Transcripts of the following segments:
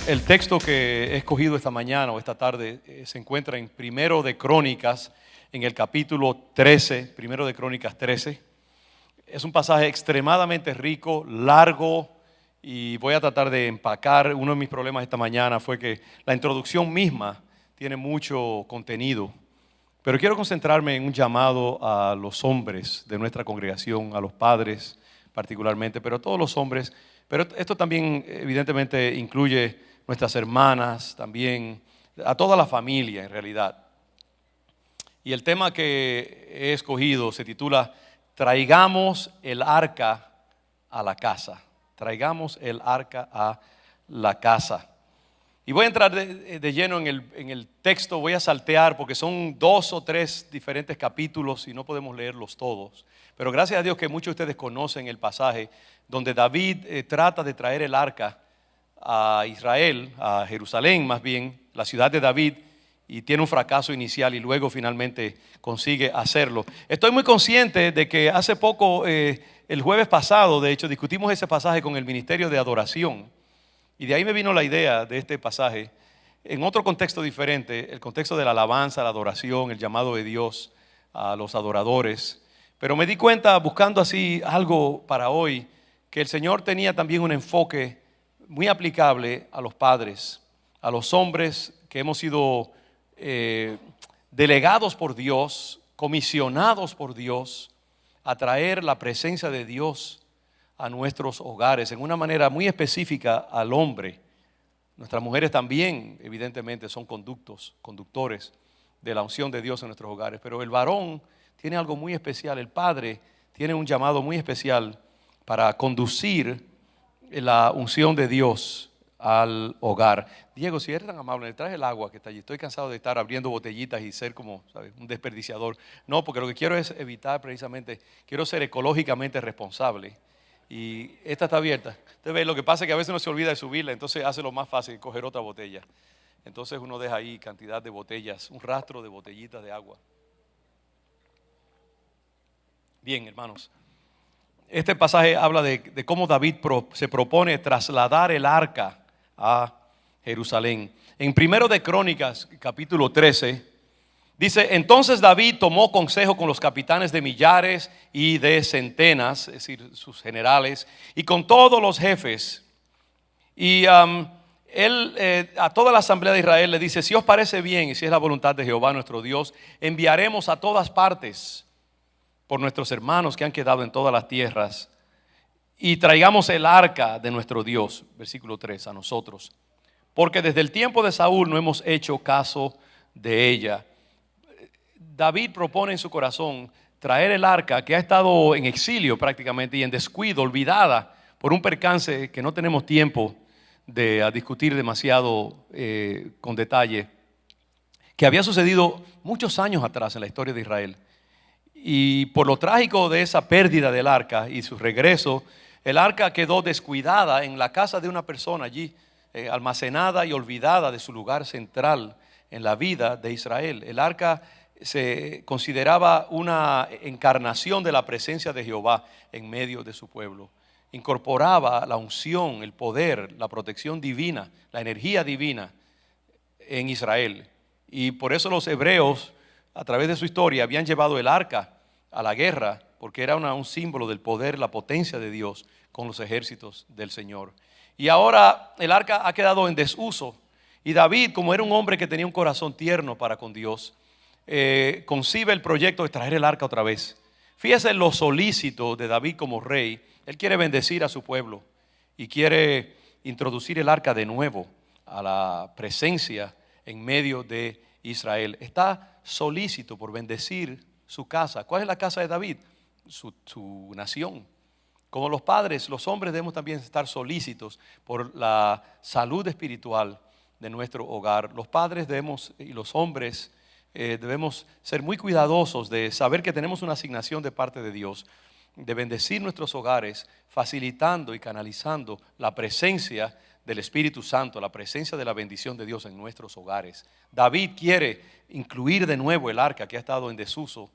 El texto que he escogido esta mañana o esta tarde se encuentra en Primero de Crónicas, en el capítulo 13, Primero de Crónicas 13. Es un pasaje extremadamente rico, largo, y voy a tratar de empacar. Uno de mis problemas esta mañana fue que la introducción misma tiene mucho contenido, pero quiero concentrarme en un llamado a los hombres de nuestra congregación, a los padres particularmente, pero a todos los hombres. Pero esto también evidentemente incluye nuestras hermanas, también a toda la familia en realidad. Y el tema que he escogido se titula Traigamos el arca a la casa. Traigamos el arca a la casa. Y voy a entrar de lleno en el texto, voy a saltear porque son 2 o 3 diferentes capítulos y no podemos leerlos todos. Pero gracias a Dios que muchos de ustedes conocen el pasaje donde David trata de traer el arca a Israel, a Jerusalén más bien, la ciudad de David, y tiene un fracaso inicial y luego finalmente consigue hacerlo. Estoy muy consciente de que hace poco, el jueves pasado, de hecho, discutimos ese pasaje con el Ministerio de Adoración. Y de ahí me vino la idea de este pasaje en otro contexto diferente, el contexto de la alabanza, la adoración, el llamado de Dios a los adoradores. Pero me di cuenta, buscando así algo para hoy, que el Señor tenía también un enfoque muy aplicable a los padres, a los hombres que hemos sido delegados por Dios, comisionados por Dios a traer la presencia de Dios a nuestros hogares, en una manera muy específica al hombre. Nuestras mujeres también, evidentemente, son conductores de la unción de Dios en nuestros hogares, pero el varón tiene algo muy especial, el padre tiene un llamado muy especial para conducir la unción de Dios al hogar. Diego, si eres tan amable, le traes el agua que está allí. Estoy cansado de estar abriendo botellitas y ser como, ¿sabes?, un desperdiciador. No, porque lo que quiero es evitar precisamente, quiero ser ecológicamente responsable. Y esta está abierta. Usted ve, lo que pasa es que a veces uno se olvida de subirla, entonces hace lo más fácil, coger otra botella. Entonces uno deja ahí cantidad de botellas, un rastro de botellitas de agua. Bien, hermanos. Este pasaje habla de cómo David se propone trasladar el arca a Jerusalén. En Primero de Crónicas, capítulo 13, dice: entonces David tomó consejo con los capitanes de millares y de centenas, es decir, sus generales, y con todos los jefes. Y él a toda la asamblea de Israel le dice: si os parece bien y si es la voluntad de Jehová nuestro Dios, enviaremos a todas partes por nuestros hermanos que han quedado en todas las tierras, y traigamos el arca de nuestro Dios, versículo 3, a nosotros, porque desde el tiempo de Saúl no hemos hecho caso de ella. David propone en su corazón traer el arca que ha estado en exilio prácticamente y en descuido, olvidada por un percance que no tenemos tiempo de discutir demasiado con detalle, que había sucedido muchos años atrás en la historia de Israel. Y por lo trágico de esa pérdida del arca y su regreso, el arca quedó descuidada en la casa de una persona allí, almacenada y olvidada de su lugar central en la vida de Israel. El arca se consideraba una encarnación de la presencia de Jehová en medio de su pueblo. Incorporaba la unción, el poder, la protección divina, la energía divina en Israel. Y por eso los hebreos, a través de su historia, habían llevado el arca a la guerra, porque era un símbolo del poder, la potencia de Dios con los ejércitos del Señor. Y ahora el arca ha quedado en desuso, y David, como era un hombre que tenía un corazón tierno para con Dios, concibe el proyecto de traer el arca otra vez. Fíjese lo solícito de David como rey. Él quiere bendecir a su pueblo y quiere introducir el arca de nuevo a la presencia en medio de Israel. Está solícito por bendecir su casa. ¿Cuál es la casa de David? Su nación. Como los padres, los hombres debemos también estar solícitos por la salud espiritual de nuestro hogar. Los padres debemos, y los hombres debemos ser muy cuidadosos de saber que tenemos una asignación de parte de Dios, de bendecir nuestros hogares, facilitando y canalizando la presencia del Espíritu Santo, la presencia de la bendición de Dios en nuestros hogares. David quiere incluir de nuevo el arca que ha estado en desuso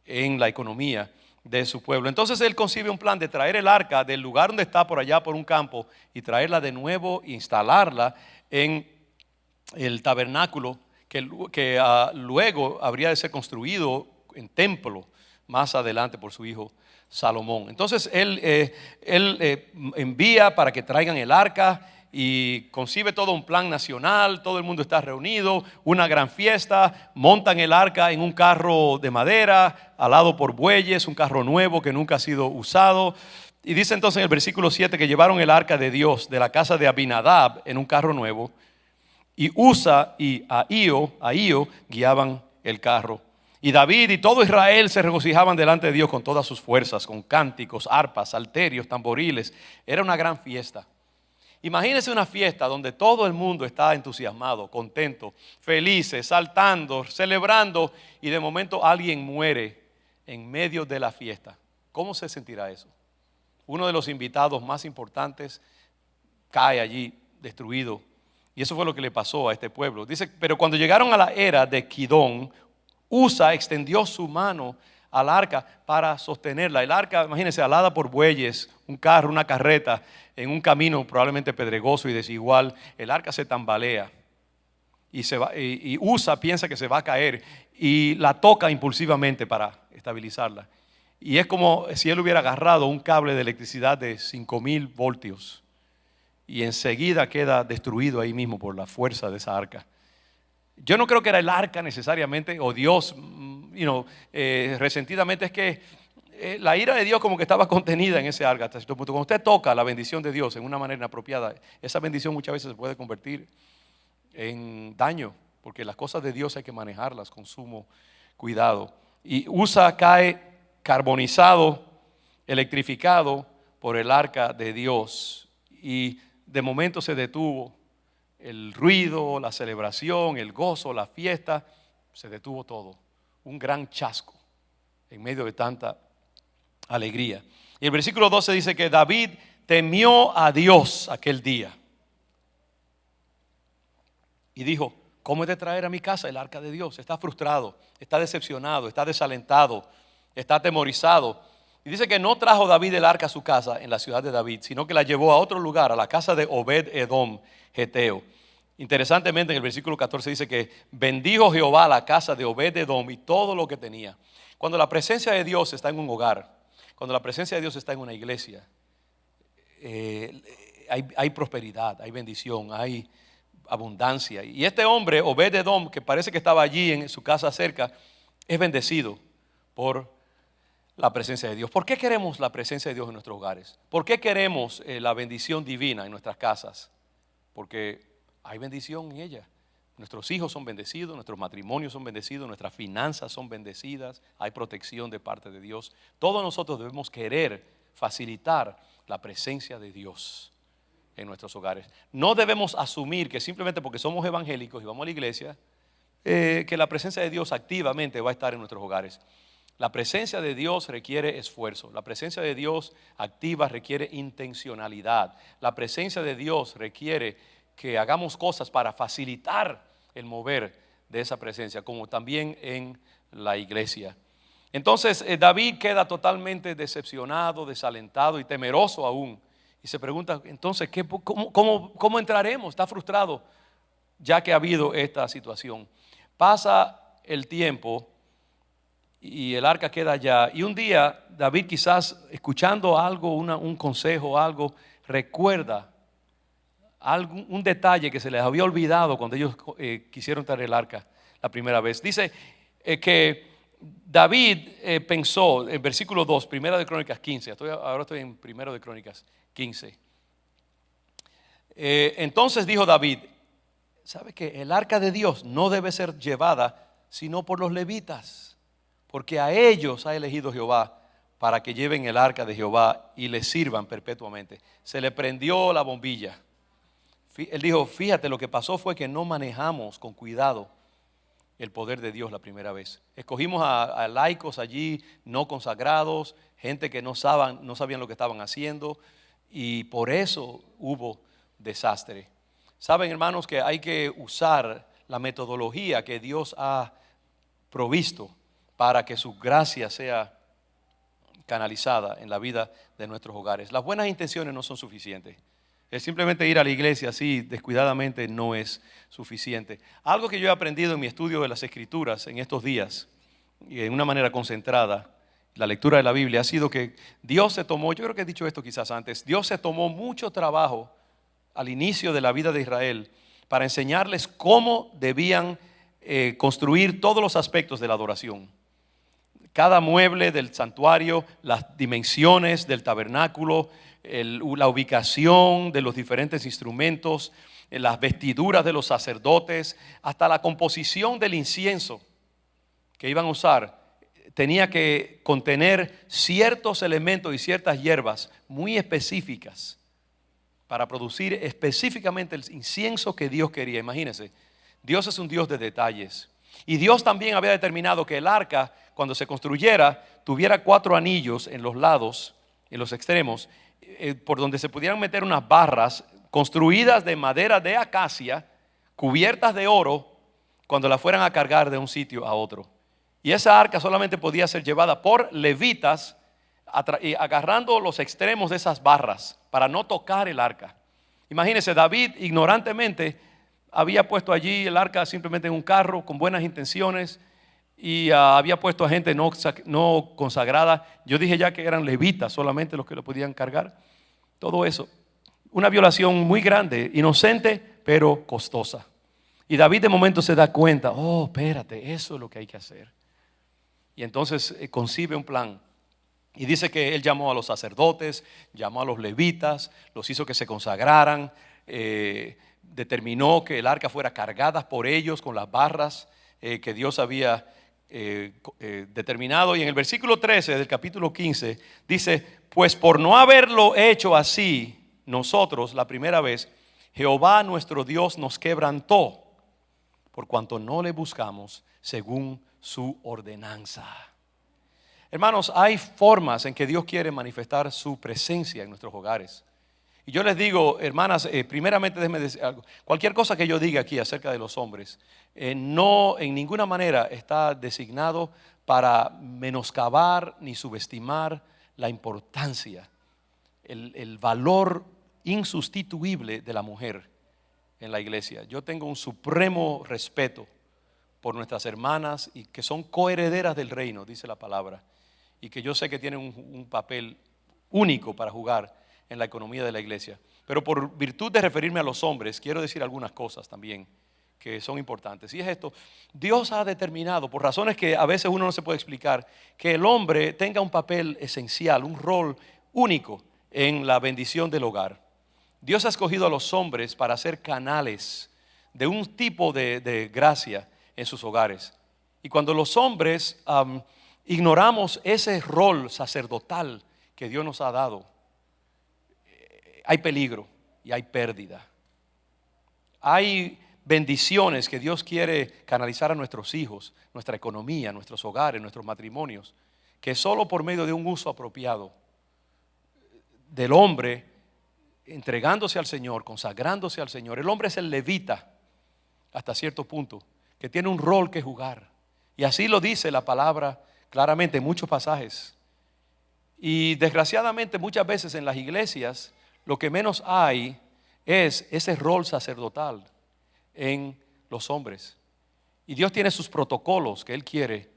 en la economía de su pueblo. Entonces él concibe un plan de traer el arca del lugar donde está, por allá por un campo, y traerla de nuevo e instalarla en el tabernáculo que luego habría de ser construido en templo más adelante por su hijo Salomón. Entonces él envía para que traigan el arca y concibe todo un plan nacional. Todo el mundo está reunido, una gran fiesta, montan el arca en un carro de madera alado por bueyes, un carro nuevo que nunca ha sido usado. Y dice entonces en el versículo 7 que llevaron el arca de Dios de la casa de Abinadab en un carro nuevo, y Usa y Ahío guiaban el carro. Y David y todo Israel se regocijaban delante de Dios con todas sus fuerzas, con cánticos, arpas, salterios, tamboriles. Era una gran fiesta. Imagínense una fiesta donde todo el mundo está entusiasmado, contento, felices, saltando, celebrando, y de momento alguien muere en medio de la fiesta. ¿Cómo se sentirá eso? Uno de los invitados más importantes cae allí destruido. Y eso fue lo que le pasó a este pueblo. Dice, pero cuando llegaron a la era de Kidón, Usa extendió su mano al arca para sostenerla. El arca, imagínense, alada por bueyes, un carro, una carreta, en un camino probablemente pedregoso y desigual. El arca se tambalea y Usa piensa que se va a caer y la toca impulsivamente para estabilizarla. Y es como si él hubiera agarrado un cable de electricidad de 5,000 voltios. Y enseguida queda destruido ahí mismo por la fuerza de esa arca. Yo no creo que era el arca necesariamente, o Dios, resentidamente. Es que la ira de Dios como que estaba contenida en ese arca. Hasta cierto punto. Cuando usted toca la bendición de Dios en una manera inapropiada, esa bendición muchas veces se puede convertir en daño, porque las cosas de Dios hay que manejarlas con sumo cuidado. Y Usa cae carbonizado, electrificado por el arca de Dios. Y de momento se detuvo el ruido, la celebración, el gozo, la fiesta, se detuvo todo. Un gran chasco en medio de tanta alegría. Y el versículo 12 dice que David temió a Dios aquel día y dijo, ¿cómo he de traer a mi casa el arca de Dios? Está frustrado, está decepcionado, está desalentado, está atemorizado. Y dice que no trajo David el arca a su casa en la ciudad de David, sino que la llevó a otro lugar, a la casa de Obed-Edom, geteo. Interesantemente en el versículo 14 dice que bendijo Jehová la casa de Obed-Edom y todo lo que tenía. Cuando la presencia de Dios está en un hogar, cuando la presencia de Dios está en una iglesia, hay prosperidad, hay bendición, hay abundancia. Y este hombre, Obed-Edom, que parece que estaba allí en su casa cerca, es bendecido por la presencia de Dios. ¿Por qué queremos la presencia de Dios en nuestros hogares? ¿Por qué queremos la bendición divina en nuestras casas? Porque hay bendición en ella. Nuestros hijos son bendecidos, nuestros matrimonios son bendecidos, nuestras finanzas son bendecidas, hay protección de parte de Dios. Todos nosotros debemos querer facilitar la presencia de Dios en nuestros hogares. No debemos asumir que simplemente porque somos evangélicos y vamos a la iglesia, que la presencia de Dios activamente va a estar en nuestros hogares. La presencia de Dios requiere esfuerzo. La presencia de Dios activa requiere intencionalidad. La presencia de Dios requiere que hagamos cosas para facilitar el mover de esa presencia, como también en la iglesia. Entonces David queda totalmente decepcionado, desalentado y temeroso aún. Y se pregunta, entonces, ¿cómo entraremos? Está frustrado ya que ha habido esta situación. Pasa el tiempo y el arca queda allá. Y un día David, quizás escuchando algo, un consejo, algo, recuerda un detalle que se les había olvidado cuando ellos quisieron traer el arca la primera vez. Dice que David pensó, en versículo 2, Primera de Crónicas 15, ahora estoy en Primero de Crónicas 15. Entonces dijo David, ¿sabe que el arca de Dios no debe ser llevada sino por los levitas? Porque a ellos ha elegido Jehová para que lleven el arca de Jehová y le sirvan perpetuamente. Se le prendió la bombilla. Él dijo, fíjate, lo que pasó fue que no manejamos con cuidado el poder de Dios la primera vez. Escogimos a laicos allí, no consagrados, gente que no sabían lo que estaban haciendo, y por eso hubo desastre. Saben, hermanos, que hay que usar la metodología que Dios ha provisto para que su gracia sea canalizada en la vida de nuestros hogares. Las buenas intenciones no son suficientes. El simplemente ir a la iglesia así descuidadamente no es suficiente. Algo que yo he aprendido en mi estudio de las Escrituras en estos días, y en una manera concentrada, la lectura de la Biblia, ha sido que Dios se tomó, yo creo que he dicho esto quizás antes, Dios se tomó mucho trabajo al inicio de la vida de Israel para enseñarles cómo debían construir todos los aspectos de la adoración. Cada mueble del santuario, las dimensiones del tabernáculo, la ubicación de los diferentes instrumentos, las vestiduras de los sacerdotes, hasta la composición del incienso que iban a usar, tenía que contener ciertos elementos y ciertas hierbas muy específicas para producir específicamente el incienso que Dios quería. Imagínense, Dios es un Dios de detalles. Y Dios también había determinado que el arca, cuando se construyera, tuviera 4 anillos en los lados, en los extremos, por donde se pudieran meter unas barras construidas de madera de acacia, cubiertas de oro, cuando la fueran a cargar de un sitio a otro. Y esa arca solamente podía ser llevada por levitas, agarrando los extremos de esas barras para no tocar el arca. Imagínense, David ignorantemente había puesto allí el arca simplemente en un carro con buenas intenciones y había puesto a gente no consagrada. Yo dije ya que eran levitas solamente los que lo podían cargar. Todo eso, una violación muy grande, inocente pero costosa. Y David de momento se da cuenta, oh, espérate, eso es lo que hay que hacer. Y entonces concibe un plan. Y dice que él llamó a los sacerdotes, llamó a los levitas, los hizo que se consagraran, determinó que el arca fuera cargada por ellos con las barras que Dios había determinado. Y en el versículo 13 del capítulo 15 dice, pues por no haberlo hecho así nosotros la primera vez, Jehová nuestro Dios nos quebrantó, por cuanto no le buscamos según su ordenanza. Hermanos, hay formas en que Dios quiere manifestar su presencia en nuestros hogares. Y yo les digo, hermanas, primeramente déjenme decir algo. Cualquier cosa que yo diga aquí acerca de los hombres, no en ninguna manera está designado para menoscabar ni subestimar la importancia, el valor insustituible de la mujer en la iglesia. Yo tengo un supremo respeto por nuestras hermanas y que son coherederas del reino, dice la palabra, y que yo sé que tienen un papel único para jugar en la economía de la iglesia. Pero por virtud de referirme a los hombres, quiero decir algunas cosas también que son importantes. Y es esto, Dios ha determinado, por razones que a veces uno no se puede explicar, que el hombre tenga un papel esencial, un rol único en la bendición del hogar. Dios ha escogido a los hombres para ser canales de un tipo de gracia en sus hogares. Y cuando los hombres ignoramos ese rol sacerdotal que Dios nos ha dado, hay peligro y hay pérdida. Hay bendiciones que Dios quiere canalizar a nuestros hijos, nuestra economía, nuestros hogares, nuestros matrimonios, que solo por medio de un uso apropiado del hombre, entregándose al Señor, consagrándose al Señor. El hombre es el levita hasta cierto punto, que tiene un rol que jugar. Y así lo dice la palabra claramente en muchos pasajes. Y desgraciadamente muchas veces en las iglesias lo que menos hay es ese rol sacerdotal en los hombres. Y Dios tiene sus protocolos que Él quiere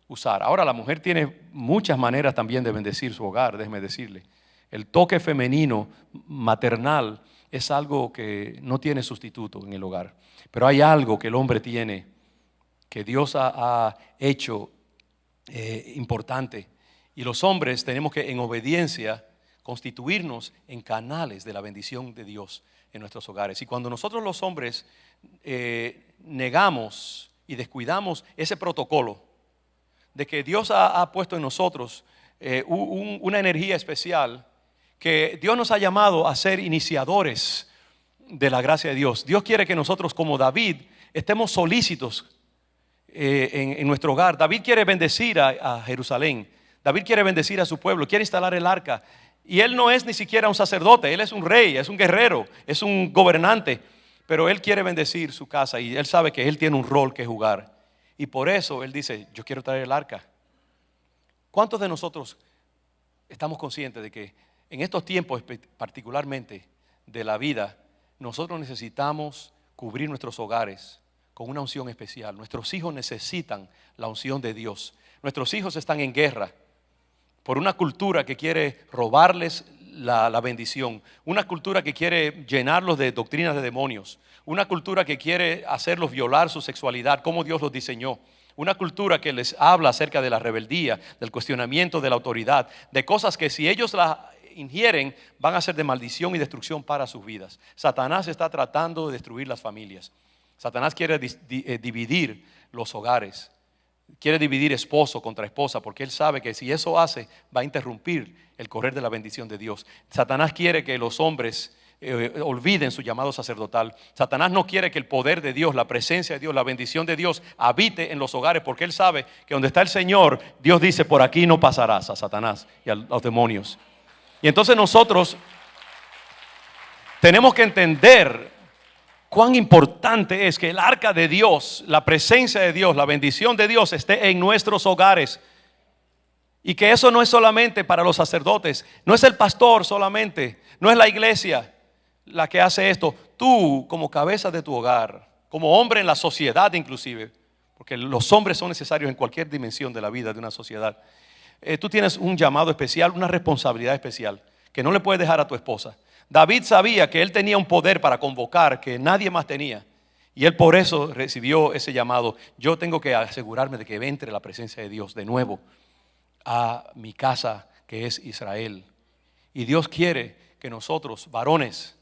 usar. Ahora la mujer tiene muchas maneras también de bendecir su hogar, déjeme decirle. El toque femenino, maternal, es algo que no tiene sustituto en el hogar. Pero hay algo que el hombre tiene, que Dios ha hecho importante. Y los hombres tenemos que, en obediencia, constituirnos en canales de la bendición de Dios en nuestros hogares. Y cuando nosotros los hombres negamos y descuidamos ese protocolo de que Dios ha puesto en nosotros una energía especial, que Dios nos ha llamado a ser iniciadores de la gracia de Dios. Dios quiere que nosotros, como David, estemos solícitos en nuestro hogar. David quiere bendecir a Jerusalén. David quiere bendecir a su pueblo, quiere instalar el arca. Y él no es ni siquiera un sacerdote, él es un rey, es un guerrero, es un gobernante. Pero él quiere bendecir su casa y él sabe que él tiene un rol que jugar. Y por eso él dice, yo quiero traer el arca. ¿Cuántos de nosotros estamos conscientes de que en estos tiempos particularmente de la vida, nosotros necesitamos cubrir nuestros hogares con una unción especial. Nuestros hijos necesitan la unción de Dios. Nuestros hijos están en guerra por una cultura que quiere robarles la bendición, una cultura que quiere llenarlos de doctrinas de demonios, una cultura que quiere hacerlos violar su sexualidad, como Dios los diseñó, una cultura que les habla acerca de la rebeldía, del cuestionamiento de la autoridad, de cosas que si ellos las ingieren van a ser de maldición y destrucción para sus vidas. Satanás está tratando de destruir las familias. Satanás quiere dividir los hogares. Quiere dividir esposo contra esposa, porque él sabe que si eso hace, va a interrumpir el correr de la bendición de Dios. Satanás quiere que los hombres olviden su llamado sacerdotal. Satanás no quiere que el poder de Dios, la presencia de Dios, la bendición de Dios habite en los hogares, porque él sabe que donde está el Señor, Dios dice, por aquí no pasarás a Satanás y a los demonios. Y entonces nosotros tenemos que entender cuán importante es que el arca de Dios, la presencia de Dios, la bendición de Dios esté en nuestros hogares. Y que eso no es solamente para los sacerdotes, no es el pastor solamente, no es la iglesia la que hace esto. Tú como cabeza de tu hogar, como hombre en la sociedad inclusive, porque los hombres son necesarios en cualquier dimensión de la vida de una sociedad. Tú tienes un llamado especial, una responsabilidad especial que no le puedes dejar a tu esposa. David sabía que él tenía un poder para convocar que nadie más tenía. Y él por eso recibió ese llamado. Yo tengo que asegurarme de que entre la presencia de Dios de nuevo a mi casa que es Israel. Y Dios quiere que nosotros, varones,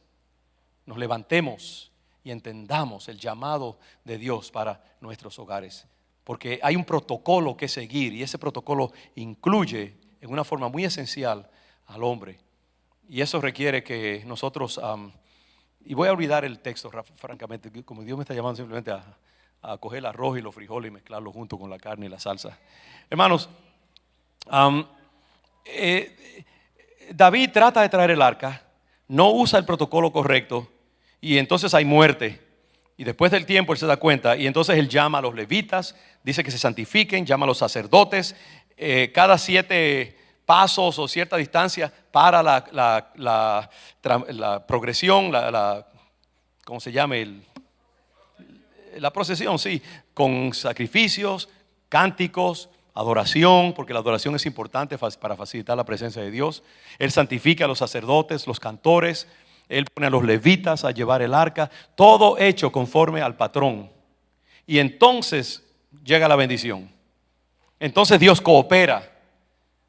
nos levantemos y entendamos el llamado de Dios para nuestros hogares. Porque hay un protocolo que seguir y ese protocolo incluye en una forma muy esencial al hombre. Y eso requiere que nosotros, y voy a olvidar el texto francamente, como Dios me está llamando simplemente a coger el arroz y los frijoles y mezclarlo junto con la carne y la salsa. Hermanos, David trata de traer el arca, no usa el protocolo correcto y entonces hay muerte. Y después del tiempo él se da cuenta y entonces él llama a los levitas, dice que se santifiquen, llama a los sacerdotes, cada 7 pasos o cierta distancia para la progresión, ¿cómo se llame? La procesión, sí, con sacrificios, cánticos, adoración, porque la adoración es importante para facilitar la presencia de Dios. Él santifica a los sacerdotes, los cantores, él pone a los levitas a llevar el arca, todo hecho conforme al patrón. Y entonces llega la bendición. Entonces Dios coopera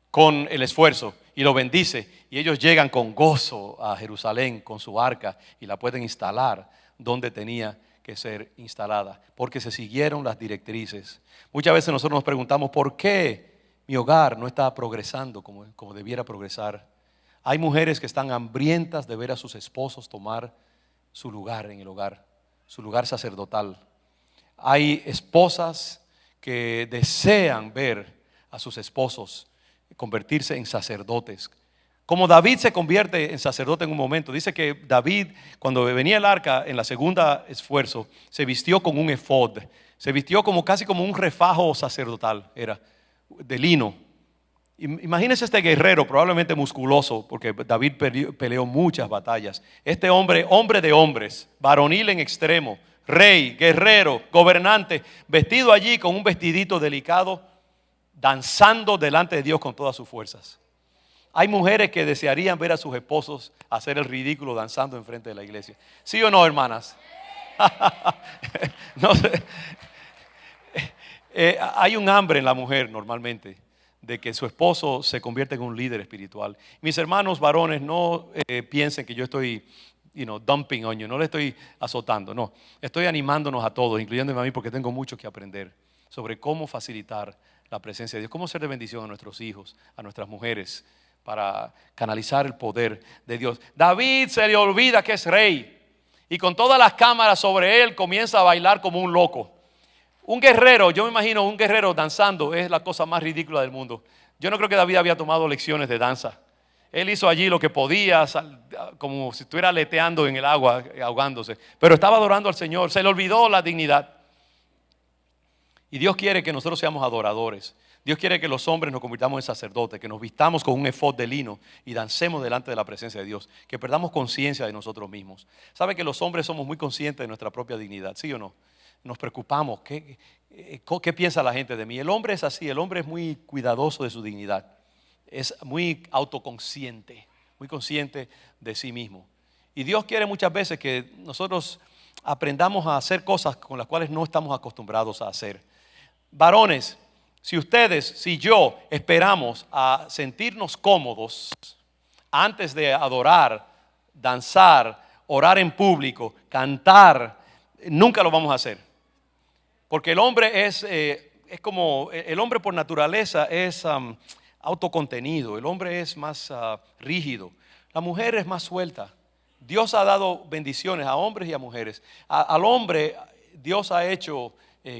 con el esfuerzo y lo bendice. Y ellos llegan con gozo a Jerusalén con su arca y la pueden instalar donde tenía que ser instalada, porque se siguieron las directrices. Muchas veces nosotros nos preguntamos ¿por qué mi hogar no está progresando como debiera progresar? Hay mujeres que están hambrientas de ver a sus esposos tomar su lugar en el hogar, su lugar sacerdotal. Hay esposas que desean ver a sus esposos convertirse en sacerdotes. Como David se convierte en sacerdote en un momento, dice que David, cuando venía el arca en la segunda esfuerzo, se vistió con un efod, se vistió casi como un refajo sacerdotal, era de lino. Imagínese este guerrero, probablemente musculoso, porque David peleó muchas batallas. Este hombre de hombres, varonil en extremo, rey, guerrero, gobernante, vestido allí con un vestidito delicado, danzando delante de Dios con todas sus fuerzas. Hay mujeres que desearían ver a sus esposos hacer el ridículo danzando enfrente de la iglesia. ¿Sí o no, hermanas? No sé. Hay un hambre en la mujer normalmente de que su esposo se convierta en un líder espiritual. Mis hermanos varones, no piensen que yo estoy dumping on you, no le estoy azotando, no. Estoy animándonos a todos, incluyéndome a mí, porque tengo mucho que aprender sobre cómo facilitar la presencia de Dios, cómo ser de bendición a nuestros hijos, a nuestras mujeres, para canalizar el poder de Dios. David se le olvida que es rey y con todas las cámaras sobre él comienza a bailar como un loco. Un guerrero, yo me imagino un guerrero danzando es la cosa más ridícula del mundo. Yo no creo que David había tomado lecciones de danza. Él hizo allí lo que podía, como si estuviera aleteando en el agua, ahogándose. Pero estaba adorando al Señor, se le olvidó la dignidad. Y Dios quiere que nosotros seamos adoradores. Dios quiere que los hombres nos convirtamos en sacerdotes, que nos vistamos con un efod de lino y dancemos delante de la presencia de Dios, que perdamos conciencia de nosotros mismos. ¿Sabe que los hombres somos muy conscientes de nuestra propia dignidad? ¿Sí o no? Nos preocupamos. ¿Qué piensa la gente de mí? El hombre es así, el hombre es muy cuidadoso de su dignidad. Es muy autoconsciente, muy consciente de sí mismo. Y Dios quiere muchas veces que nosotros aprendamos a hacer cosas con las cuales no estamos acostumbrados a hacer. Varones, si yo esperamos a sentirnos cómodos antes de adorar, danzar, orar en público, cantar, nunca lo vamos a hacer. Porque el hombre es como, el hombre por naturaleza es autocontenido, el hombre es más rígido, la mujer es más suelta. Dios ha dado bendiciones a hombres y a mujeres. Al hombre Dios ha hecho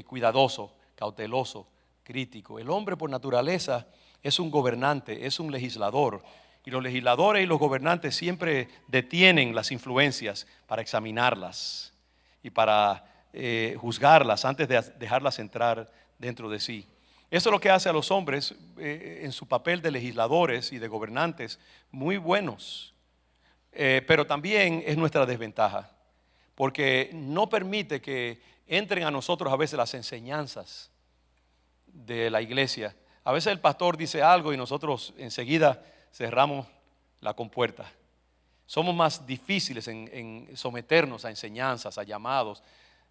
cuidadoso, cauteloso, crítico. El hombre por naturaleza es un gobernante, es un legislador. Y los legisladores y los gobernantes siempre detienen las influencias para examinarlas y para juzgarlas antes de dejarlas entrar dentro de sí. Eso es lo que hace a los hombres en su papel de legisladores y de gobernantes muy buenos. Pero también es nuestra desventaja, porque no permite que entren a nosotros a veces las enseñanzas de la iglesia. A veces el pastor dice algo y nosotros enseguida cerramos la compuerta. Somos más difíciles en someternos a enseñanzas, a llamados.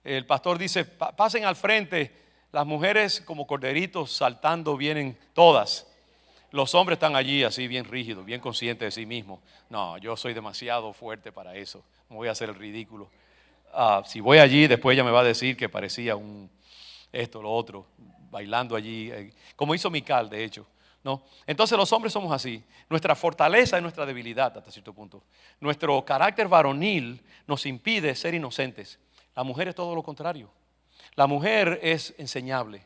El pastor dice, pasen al frente, las mujeres como corderitos saltando vienen todas. Los hombres están allí así bien rígidos, bien conscientes de sí mismos. No, yo soy demasiado fuerte para eso, no voy a hacer el ridículo. Si voy allí, después ella me va a decir que parecía esto, lo otro, bailando allí, como hizo Mical, de hecho. ¿No? Entonces los hombres somos así. Nuestra fortaleza es nuestra debilidad hasta cierto punto. Nuestro carácter varonil nos impide ser inocentes. La mujer es todo lo contrario. La mujer es enseñable.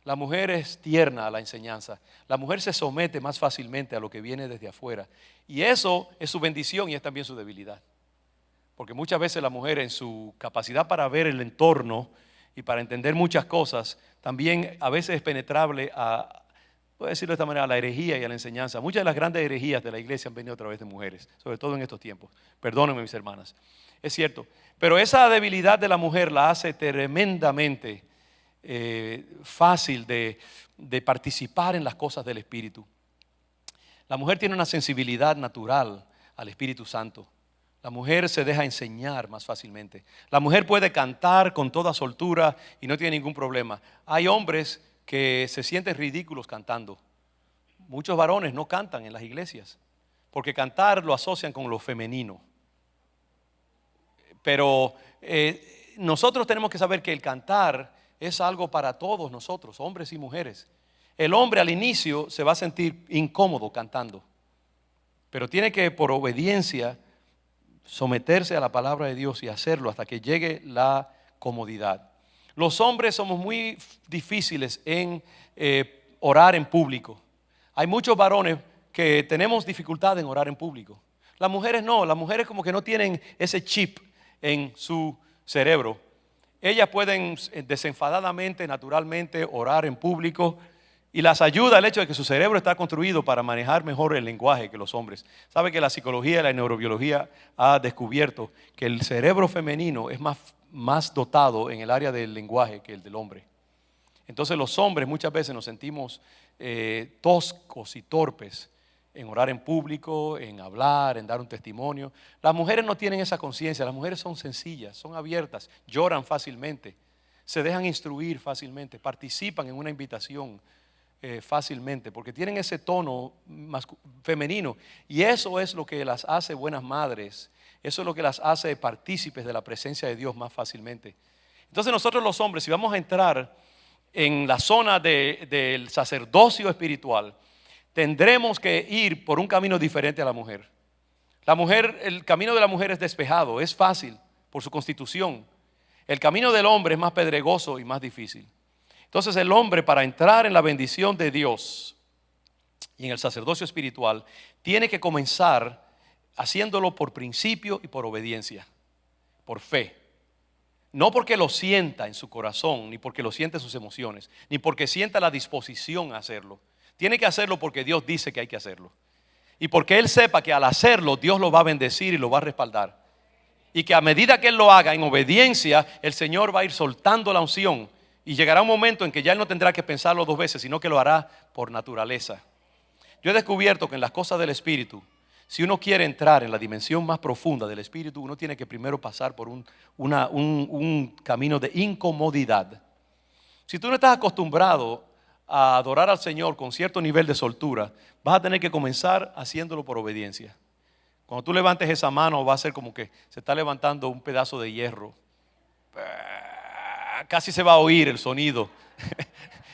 La mujer es tierna a la enseñanza. La mujer se somete más fácilmente a lo que viene desde afuera. Y eso es su bendición y es también su debilidad. Porque muchas veces la mujer en su capacidad para ver el entorno y para entender muchas cosas, también a veces es penetrable puedo decirlo de esta manera, a la herejía y a la enseñanza. Muchas de las grandes herejías de la iglesia han venido a través de mujeres, sobre todo en estos tiempos. Perdónenme, mis hermanas. Es cierto. Pero esa debilidad de la mujer la hace tremendamente fácil de participar en las cosas del Espíritu. La mujer tiene una sensibilidad natural al Espíritu Santo. La mujer se deja enseñar más fácilmente. La mujer puede cantar con toda soltura y no tiene ningún problema. Hay hombres que se sienten ridículos cantando. Muchos varones no cantan en las iglesias porque cantar lo asocian con lo femenino. Pero nosotros tenemos que saber que el cantar es algo para todos nosotros, hombres y mujeres. El hombre al inicio se va a sentir incómodo cantando, pero tiene que por obediencia someterse a la palabra de Dios y hacerlo hasta que llegue la comodidad. Los hombres somos muy difíciles en orar en público. Hay muchos varones que tenemos dificultad en orar en público. Las mujeres no, las mujeres como que no tienen ese chip en su cerebro. Ellas pueden desenfadadamente, naturalmente orar en público y las ayuda el hecho de que su cerebro está construido para manejar mejor el lenguaje que los hombres. Sabe que la psicología y la neurobiología ha descubierto que el cerebro femenino es más dotado en el área del lenguaje que el del hombre. Entonces los hombres muchas veces nos sentimos toscos y torpes en orar en público, en hablar, en dar un testimonio. Las mujeres no tienen esa conciencia, las mujeres son sencillas, son abiertas, lloran fácilmente, se dejan instruir fácilmente, participan en una invitación fácilmente, porque tienen ese tono más femenino, y eso es lo que las hace buenas madres, eso es lo que las hace partícipes de la presencia de Dios más fácilmente. Entonces nosotros los hombres, si vamos a entrar en la zona del sacerdocio espiritual, tendremos que ir por un camino diferente a la mujer. La mujer, el camino de la mujer es despejado, es fácil por su constitución. El camino del hombre es más pedregoso y más difícil. Entonces el hombre, para entrar en la bendición de Dios y en el sacerdocio espiritual, tiene que comenzar haciéndolo por principio y por obediencia, por fe. No porque lo sienta en su corazón, ni porque lo sienta en sus emociones, ni porque sienta la disposición a hacerlo. Tiene que hacerlo porque Dios dice que hay que hacerlo. Y porque Él sepa que al hacerlo Dios lo va a bendecir y lo va a respaldar. Y que a medida que Él lo haga en obediencia, el Señor va a ir soltando la unción. Y llegará un momento en que ya Él no tendrá que pensarlo dos veces, sino que lo hará por naturaleza. Yo he descubierto que en las cosas del Espíritu, si uno quiere entrar en la dimensión más profunda del Espíritu, uno tiene que primero pasar por un camino de incomodidad. Si tú no estás acostumbrado a adorar al Señor con cierto nivel de soltura, vas a tener que comenzar haciéndolo por obediencia. Cuando tú levantes esa mano, va a ser como que se está levantando un pedazo de hierro. Casi se va a oír el sonido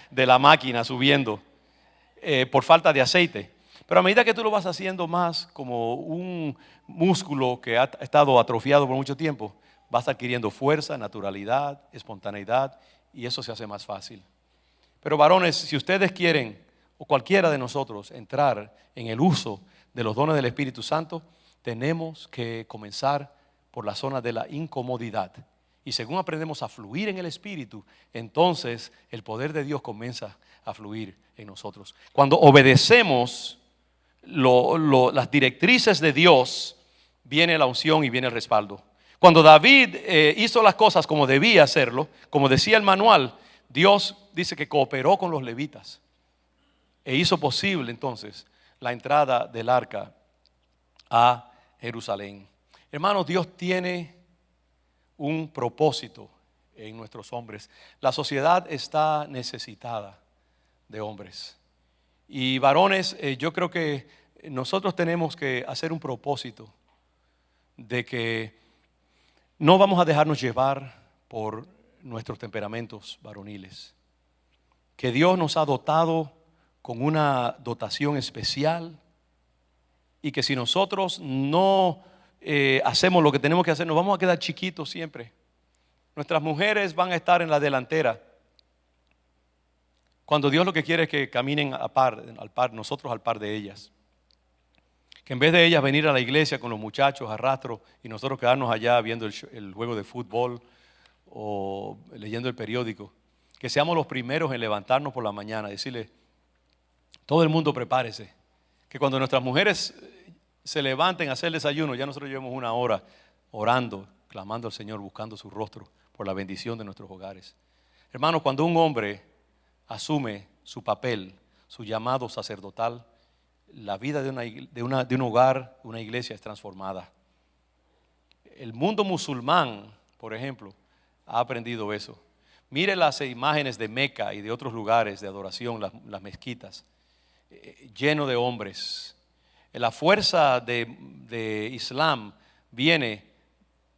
de la máquina subiendo por falta de aceite. Pero a medida que tú lo vas haciendo más como un músculo que ha estado atrofiado por mucho tiempo, vas adquiriendo fuerza, naturalidad, espontaneidad, y eso se hace más fácil. Pero varones, si ustedes quieren, o cualquiera de nosotros, entrar en el uso de los dones del Espíritu Santo, tenemos que comenzar por la zona de la incomodidad. Y según aprendemos a fluir en el Espíritu, entonces el poder de Dios comienza a fluir en nosotros. Cuando obedecemos las directrices de Dios, viene la unción y viene el respaldo. Cuando David hizo las cosas como debía hacerlo, como decía el manual, Dios dice que cooperó con los levitas e hizo posible entonces la entrada del arca a Jerusalén. Hermanos, Dios tiene un propósito en nuestros hombres. La sociedad está necesitada de hombres. Y varones, yo creo que nosotros tenemos que hacer un propósito de que no vamos a dejarnos llevar por nuestros temperamentos varoniles. Que Dios nos ha dotado con una dotación especial y que si nosotros no hacemos lo que tenemos que hacer, nos vamos a quedar chiquitos siempre. Nuestras mujeres van a estar en la delantera, cuando Dios lo que quiere es que caminen al par, nosotros al par de ellas. Que en vez de ellas venir a la iglesia con los muchachos a rastro y nosotros quedarnos allá viendo el juego de fútbol o leyendo el periódico, que seamos los primeros en levantarnos por la mañana, decirle, todo el mundo prepárese, que cuando nuestras mujeres se levanten a hacer el desayuno, ya nosotros llevamos una hora orando, clamando al Señor, buscando su rostro por la bendición de nuestros hogares. Hermanos, cuando un hombre asume su papel, su llamado sacerdotal, la vida de un hogar, una iglesia es transformada. El mundo musulmán, por ejemplo, ha aprendido eso. Mire las imágenes de Meca y de otros lugares de adoración, las mezquitas, lleno de hombres. La fuerza de Islam viene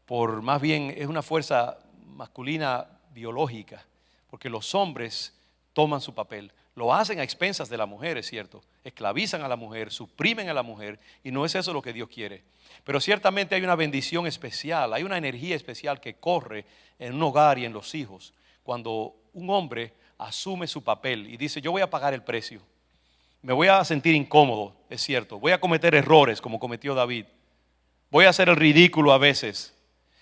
por, más bien, es una fuerza masculina biológica, porque los hombres toman su papel. Lo hacen a expensas de la mujer, es cierto. Esclavizan a la mujer, suprimen a la mujer, y no es eso lo que Dios quiere. Pero ciertamente hay una bendición especial, hay una energía especial que corre en un hogar y en los hijos cuando un hombre asume su papel y dice, yo voy a pagar el precio. Me voy a sentir incómodo, es cierto. Voy a cometer errores como cometió David. Voy a hacer el ridículo a veces,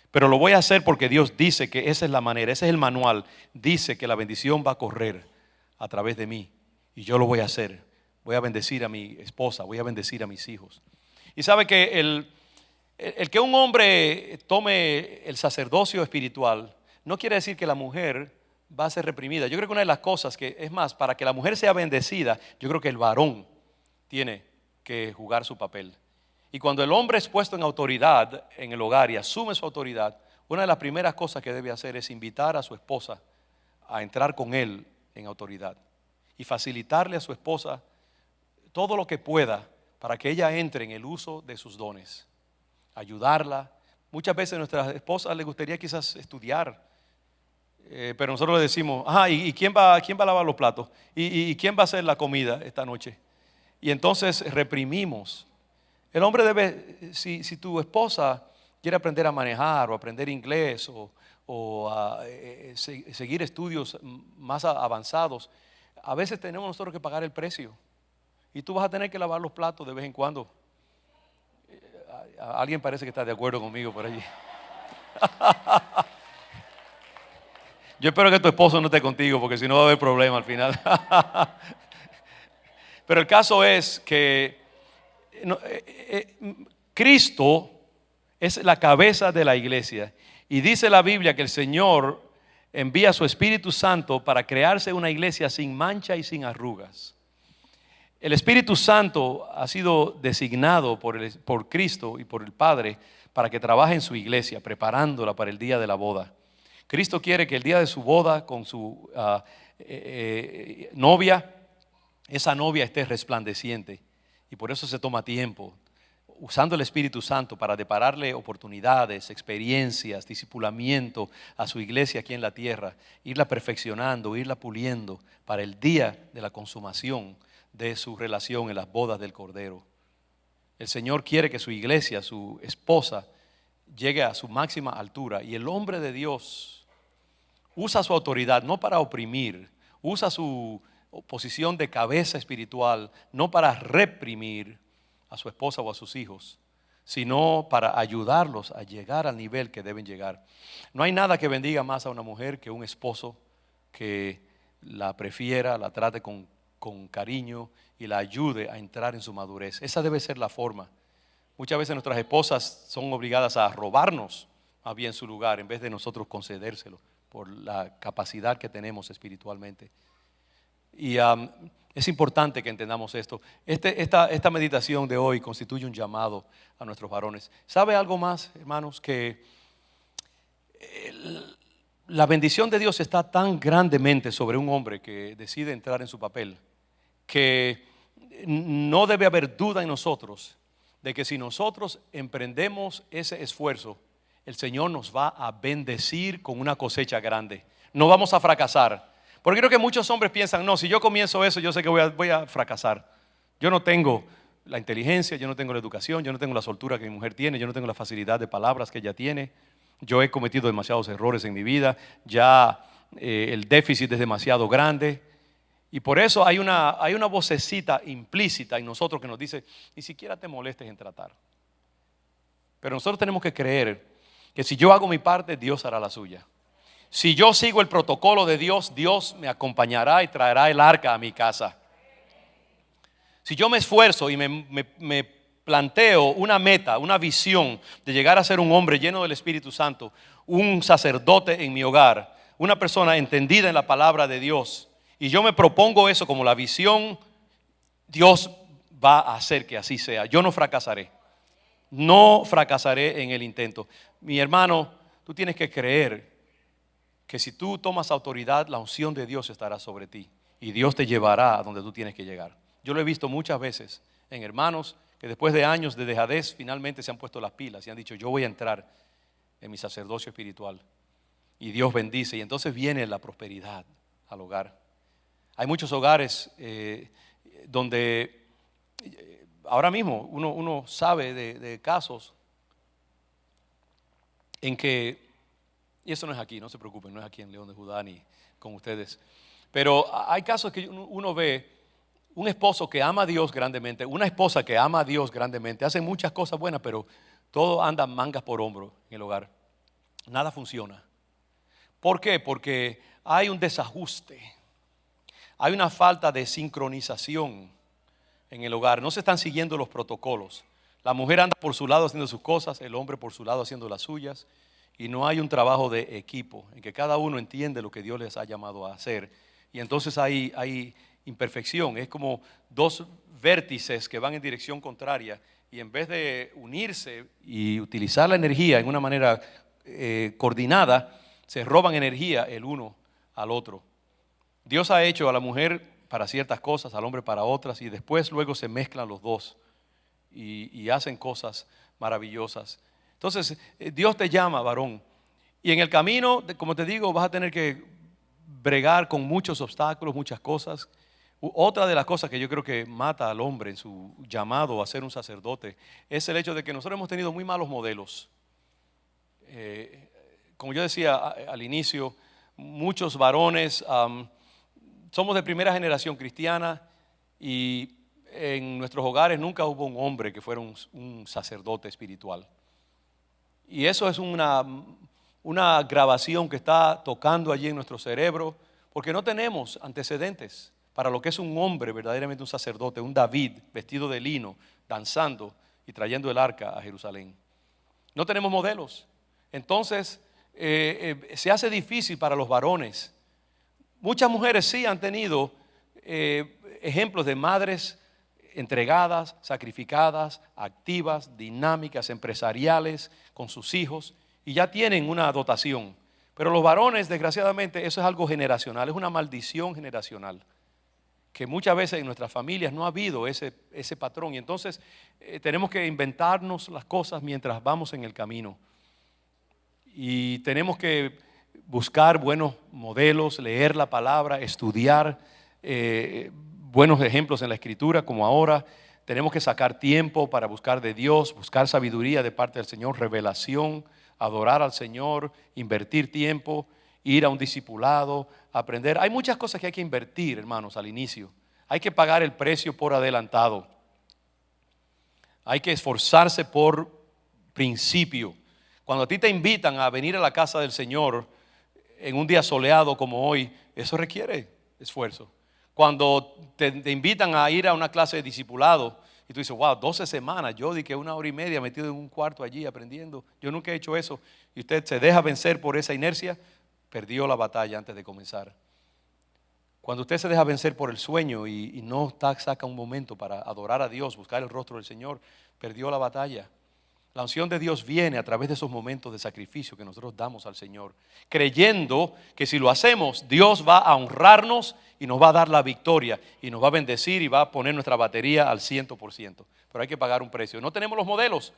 pero lo voy a hacer porque Dios dice que esa es la manera, ese es el manual. Dice que la bendición va a correr a través de mí y yo lo voy a hacer. Voy a bendecir a mi esposa, voy a bendecir a mis hijos. Y sabe que el que un hombre tome el sacerdocio espiritual no quiere decir que la mujer va a ser reprimida. Yo creo que una de las cosas que, es más, para que la mujer sea bendecida, yo creo que el varón tiene que jugar su papel. Y cuando el hombre es puesto en autoridad en el hogar y asume su autoridad, una de las primeras cosas que debe hacer es invitar a su esposa a entrar con él en autoridad y facilitarle a su esposa todo lo que pueda para que ella entre en el uso de sus dones, ayudarla. Muchas veces a nuestras esposas les gustaría quizás estudiar, pero nosotros le decimos, ¿y quién va a lavar los platos? ¿Y quién va a hacer la comida esta noche? Y entonces reprimimos. El hombre debe, si tu esposa quiere aprender a manejar o aprender inglés o a seguir estudios más avanzados, a veces tenemos nosotros que pagar el precio. Y tú vas a tener que lavar los platos de vez en cuando. Alguien parece que está de acuerdo conmigo por allí. Yo espero que tu esposo no esté contigo porque si no va a haber problema al final. Pero el caso es que Cristo es la cabeza de la iglesia. Y dice la Biblia que el Señor envía su Espíritu Santo para crearse una iglesia sin mancha y sin arrugas. El Espíritu Santo ha sido designado por Cristo y por el Padre para que trabaje en su iglesia, preparándola para el día de la boda. Cristo quiere que el día de su boda con su novia, esa novia esté resplandeciente. Y por eso se toma tiempo, usando el Espíritu Santo para depararle oportunidades, experiencias, discipulamiento a su iglesia aquí en la tierra, irla perfeccionando, irla puliendo para el día de la consumación de su relación en las bodas del Cordero. El Señor quiere que su iglesia, su esposa, llegue a su máxima altura. Y el hombre de Dios usa su autoridad no para oprimir, usa su posición de cabeza espiritual no para reprimir a su esposa o a sus hijos, sino para ayudarlos a llegar al nivel que deben llegar. No hay nada que bendiga más a una mujer que un esposo que la prefiera, la trate con cariño y la ayude a entrar en su madurez. Esa debe ser la forma. Muchas veces nuestras esposas son obligadas a robarnos más bien su lugar en vez de nosotros concedérselo por la capacidad que tenemos espiritualmente. Y es importante que entendamos esto. Esta meditación de hoy constituye un llamado a nuestros varones. ¿Sabe algo más, hermanos? Que la bendición de Dios está tan grandemente sobre un hombre que decide entrar en su papel, que no debe haber duda en nosotros de que si nosotros emprendemos ese esfuerzo, el Señor nos va a bendecir con una cosecha grande. No vamos a fracasar. Porque creo que muchos hombres piensan, no, si yo comienzo eso, yo sé que voy a fracasar. Yo no tengo la inteligencia, yo no tengo la educación, yo no tengo la soltura que mi mujer tiene, yo no tengo la facilidad de palabras que ella tiene. Yo he cometido demasiados errores en mi vida, ya el déficit es demasiado grande. Y por eso hay una vocecita implícita en nosotros que nos dice, ni siquiera te molestes en tratar. Pero nosotros tenemos que creer que si yo hago mi parte, Dios hará la suya. Si yo sigo el protocolo de Dios, Dios me acompañará y traerá el arca a mi casa. Si yo me esfuerzo y me planteo una meta, una visión de llegar a ser un hombre lleno del Espíritu Santo, un sacerdote en mi hogar, una persona entendida en la palabra de Dios, y yo me propongo eso como la visión, Dios va a hacer que así sea. Yo no fracasaré. No fracasaré en el intento. Mi hermano, tú tienes que creer que si tú tomas autoridad, la unción de Dios estará sobre ti y Dios te llevará a donde tú tienes que llegar. Yo lo he visto muchas veces en hermanos que después de años de dejadez finalmente se han puesto las pilas y han dicho, yo voy a entrar en mi sacerdocio espiritual, y Dios bendice, y entonces viene la prosperidad al hogar. Hay muchos hogares donde ahora mismo uno sabe de casos en que, y eso no es aquí, no se preocupen, no es aquí en León de Judá ni con ustedes, pero hay casos que uno ve un esposo que ama a Dios grandemente, una esposa que ama a Dios grandemente, hacen muchas cosas buenas, pero todo anda mangas por hombro en el hogar. Nada funciona. ¿Por qué? Porque hay un desajuste, hay una falta de sincronización en el hogar. No se están siguiendo los protocolos. La mujer anda por su lado haciendo sus cosas, el hombre por su lado haciendo las suyas, y no hay un trabajo de equipo en que cada uno entiende lo que Dios les ha llamado a hacer. Y entonces hay imperfección. Es como dos vértices que van en dirección contraria, y en vez de unirse y utilizar la energía en una manera coordinada, se roban energía el uno al otro. Dios ha hecho a la mujer para ciertas cosas, al hombre para otras, y después luego se mezclan los dos y hacen cosas maravillosas. Entonces Dios te llama, varón, y en el camino, como te digo, vas a tener que bregar con muchos obstáculos, muchas cosas. Otra de las cosas que yo creo que mata al hombre en su llamado a ser un sacerdote es el hecho de que nosotros hemos tenido muy malos modelos. Como yo decía al inicio, muchos varones somos de primera generación cristiana, y en nuestros hogares nunca hubo un hombre que fuera un sacerdote espiritual. Y eso es una grabación que está tocando allí en nuestro cerebro, porque no tenemos antecedentes para lo que es un hombre, verdaderamente un sacerdote, un David vestido de lino, danzando y trayendo el arca a Jerusalén. No tenemos modelos. Entonces, se hace difícil para los varones. Muchas mujeres sí han tenido ejemplos de madres entregadas, sacrificadas, activas, dinámicas, empresariales con sus hijos y ya tienen una dotación. Pero los varones, desgraciadamente, eso es algo generacional, es una maldición generacional que muchas veces en nuestras familias no ha habido ese patrón y entonces tenemos que inventarnos las cosas mientras vamos en el camino y tenemos que buscar buenos modelos, leer la palabra, estudiar buenos ejemplos en la escritura como ahora. Tenemos que sacar tiempo para buscar de Dios, buscar sabiduría de parte del Señor, revelación, adorar al Señor, invertir tiempo, ir a un discipulado, aprender. Hay muchas cosas que hay que invertir, hermanos, al inicio. Hay que pagar el precio por adelantado. Hay que esforzarse por principio. Cuando a ti te invitan a venir a la casa del Señor en un día soleado como hoy, eso requiere esfuerzo. Cuando te invitan a ir a una clase de discipulado y tú dices, wow, 12 semanas, yo di que 1 hora y media metido en un cuarto allí aprendiendo, yo nunca he hecho eso, y usted se deja vencer por esa inercia, perdió la batalla antes de comenzar. Cuando usted se deja vencer por el sueño y no saca un momento para adorar a Dios, buscar el rostro del Señor, perdió la batalla. La unción de Dios viene a través de esos momentos de sacrificio que nosotros damos al Señor, creyendo que si lo hacemos, Dios va a honrarnos y nos va a dar la victoria y nos va a bendecir y va a poner nuestra batería al 100%. Pero hay que pagar un precio. No tenemos los modelos,